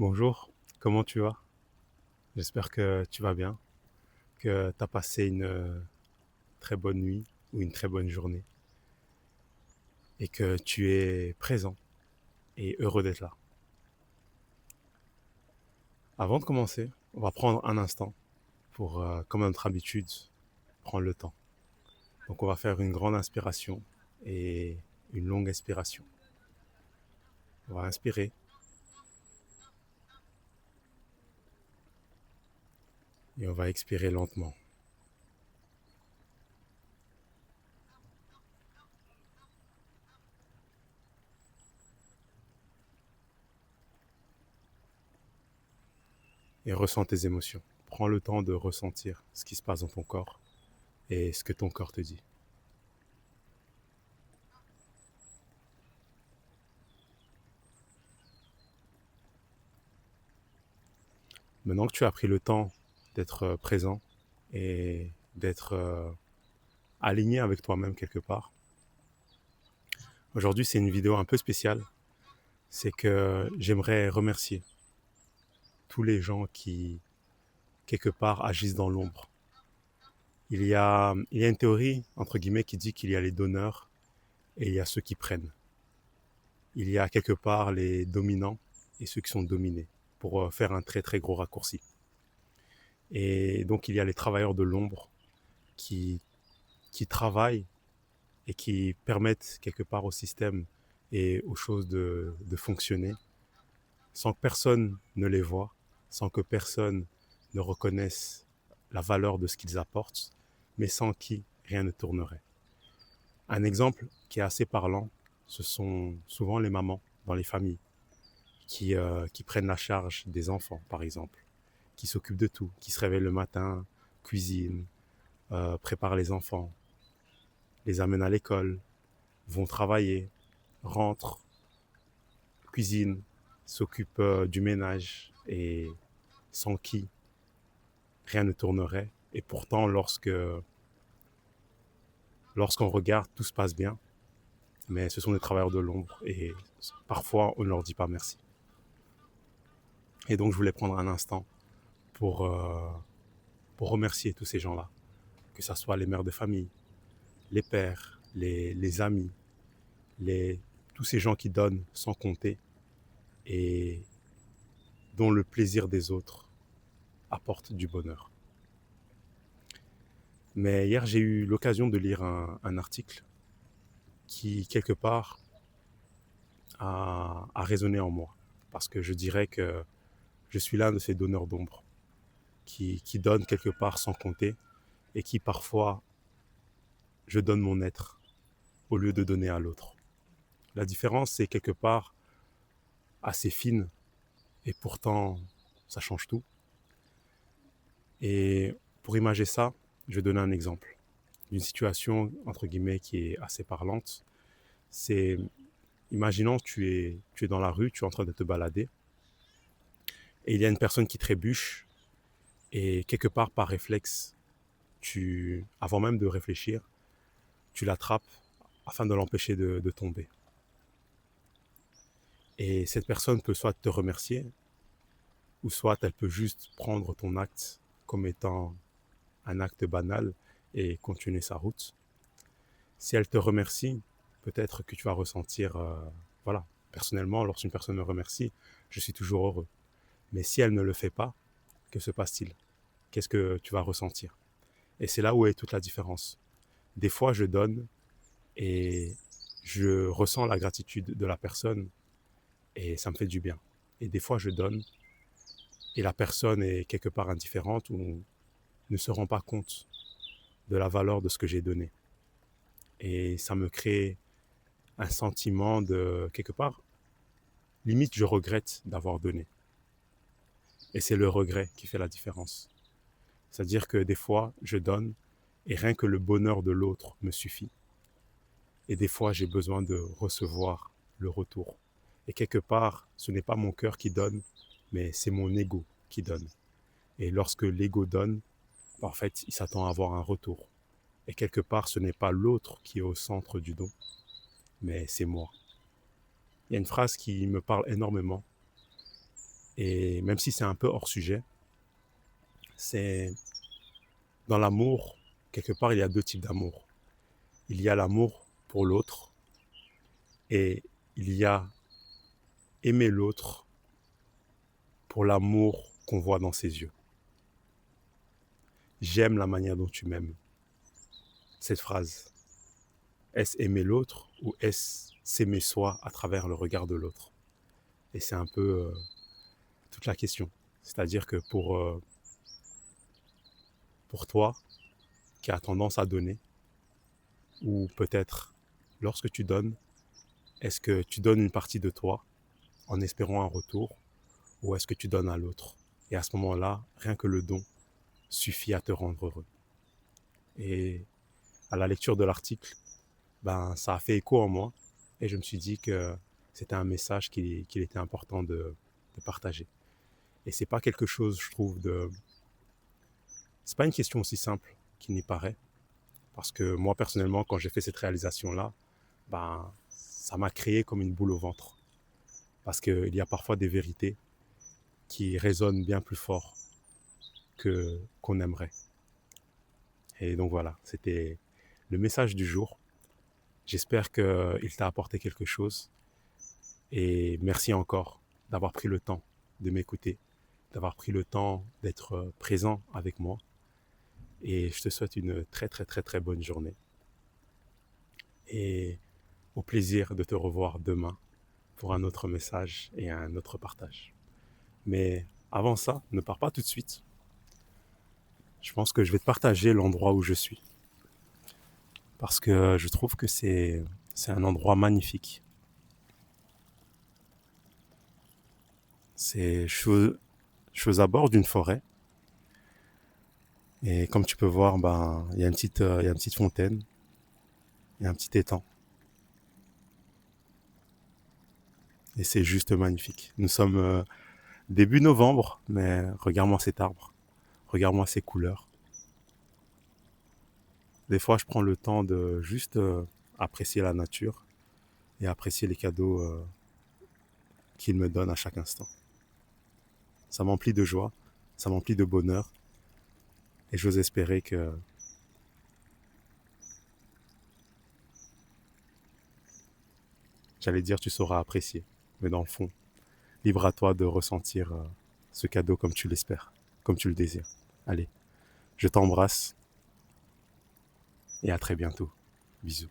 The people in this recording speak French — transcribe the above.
Bonjour, comment tu vas? J'espère que tu vas bien, que tu as passé une très bonne nuit ou une très bonne journée et que tu es présent et heureux d'être là. Avant de commencer, on va prendre un instant pour, comme à notre habitude, prendre le temps. Donc on va faire une grande inspiration et une longue expiration. On va inspirer et on va expirer lentement. Et ressens tes émotions. Prends le temps de ressentir ce qui se passe dans ton corps et ce que ton corps te dit. Maintenant que tu as pris le temps d'être présent et d'être aligné avec toi-même quelque part, aujourd'hui c'est une vidéo un peu spéciale. C'est que j'aimerais remercier tous les gens qui, quelque part, agissent dans l'ombre. Il y a une théorie, entre guillemets, qui dit qu'il y a les donneurs et il y a ceux qui prennent. Il y a quelque part les dominants et ceux qui sont dominés, pour faire un très très gros raccourci. Et donc il y a les travailleurs de l'ombre qui, qui travaillent et qui permettent quelque part au système et aux choses de fonctionner sans que personne ne les voie, sans que personne ne reconnaisse la valeur de ce qu'ils apportent, mais sans qui rien ne tournerait. Un exemple qui est assez parlant, ce sont souvent les mamans dans les familles qui prennent la charge des enfants, par exemple, qui s'occupent de tout, qui se réveillent le matin, cuisinent, préparent les enfants, les amènent à l'école, vont travailler, rentrent, cuisinent, s'occupent du ménage et sans qui rien ne tournerait. Et pourtant, lorsqu'on regarde, tout se passe bien. Mais ce sont des travailleurs de l'ombre et parfois, on ne leur dit pas merci. Et donc, je voulais prendre un instant pour, euh, pour remercier tous ces gens-là. Que ce soit les mères de famille, les pères, les amis, tous ces gens qui donnent sans compter et dont le plaisir des autres apporte du bonheur. Mais hier, j'ai eu l'occasion de lire un article qui, quelque part, a résonné en moi. Parce que je dirais que je suis l'un de ces donneurs d'ombre qui donnent quelque part sans compter et qui parfois, je donne mon être au lieu de donner à l'autre. La différence, c'est quelque part assez fine et pourtant, ça change tout. Et pour imager ça, je vais donner un exemple d'une situation, entre guillemets, qui est assez parlante. C'est, imaginons que tu es dans la rue, tu es en train de te balader et il y a une personne qui trébuche et quelque part par réflexe, avant même de réfléchir, tu l'attrapes afin de l'empêcher de tomber. Et cette personne peut soit te remercier, ou soit elle peut juste prendre ton acte comme étant un acte banal et continuer sa route. Si elle te remercie, peut-être que tu vas ressentir, voilà, personnellement, lorsqu'une personne me remercie, je suis toujours heureux. Mais si elle ne le fait pas, que se passe-t-il? Qu'est-ce que tu vas ressentir? Et c'est là où est toute la différence. Des fois, je donne et je ressens la gratitude de la personne et ça me fait du bien. Et des fois, je donne et la personne est quelque part indifférente ou ne se rend pas compte de la valeur de ce que j'ai donné. Et ça me crée un sentiment de, quelque part, limite, je regrette d'avoir donné. Et c'est le regret qui fait la différence. C'est-à-dire que des fois, je donne et rien que le bonheur de l'autre me suffit. Et des fois, j'ai besoin de recevoir le retour. Et quelque part, ce n'est pas mon cœur qui donne, mais c'est mon ego qui donne. Et lorsque l'ego donne, en fait, il s'attend à avoir un retour. Et quelque part, ce n'est pas l'autre qui est au centre du don, mais c'est moi. Il y a une phrase qui me parle énormément Et même si c'est un peu hors sujet, c'est dans l'amour, quelque part, il y a deux types d'amour. Il y a l'amour pour l'autre et il y a aimer l'autre pour l'amour qu'on voit dans ses yeux. J'aime la manière dont tu m'aimes. Cette phrase, est-ce aimer l'autre ou est-ce s'aimer soi à travers le regard de l'autre? Et c'est un peu toute la question. C'est-à-dire que pour toi, qui as tendance à donner, ou peut-être lorsque tu donnes, est-ce que tu donnes une partie de toi en espérant un retour ou est-ce que tu donnes à l'autre? Et à ce moment-là, rien que le don suffit à te rendre heureux. Et à la lecture de l'article, ben, ça a fait écho en moi et je me suis dit que c'était un message qu'il était important de partager. Et c'est pas quelque chose, je trouve, c'est pas une question aussi simple qu'il n'y paraît. Parce que moi, personnellement, quand j'ai fait cette réalisation-là, ben, ça m'a créé comme une boule au ventre. Parce qu'il y a parfois des vérités qui résonnent bien plus fort qu'on aimerait. Et donc voilà, c'était le message du jour. J'espère qu'il t'a apporté quelque chose. Et merci encore d'avoir pris le temps de m'écouter, d'avoir pris le temps d'être présent avec moi. Et je te souhaite une très très très très bonne journée. Et au plaisir de te revoir demain pour un autre message et un autre partage. Mais avant ça, ne pars pas tout de suite. Je pense que je vais te partager l'endroit où je suis. Parce que je trouve que c'est un endroit magnifique. Je suis à bord d'une forêt. Et comme tu peux voir, ben, il y a une petite fontaine. Il y a un petit étang. Et c'est juste magnifique. Nous sommes début novembre, mais regarde-moi cet arbre. Regarde-moi ces couleurs. Des fois, je prends le temps de juste apprécier la nature et apprécier les cadeaux qu'il me donne à chaque instant. Ça m'emplit de joie, ça m'emplit de bonheur et j'ose espérer que j'allais dire tu sauras apprécier. Mais dans le fond, libre à toi de ressentir ce cadeau comme tu l'espères, comme tu le désires. Allez, je t'embrasse et à très bientôt. Bisous.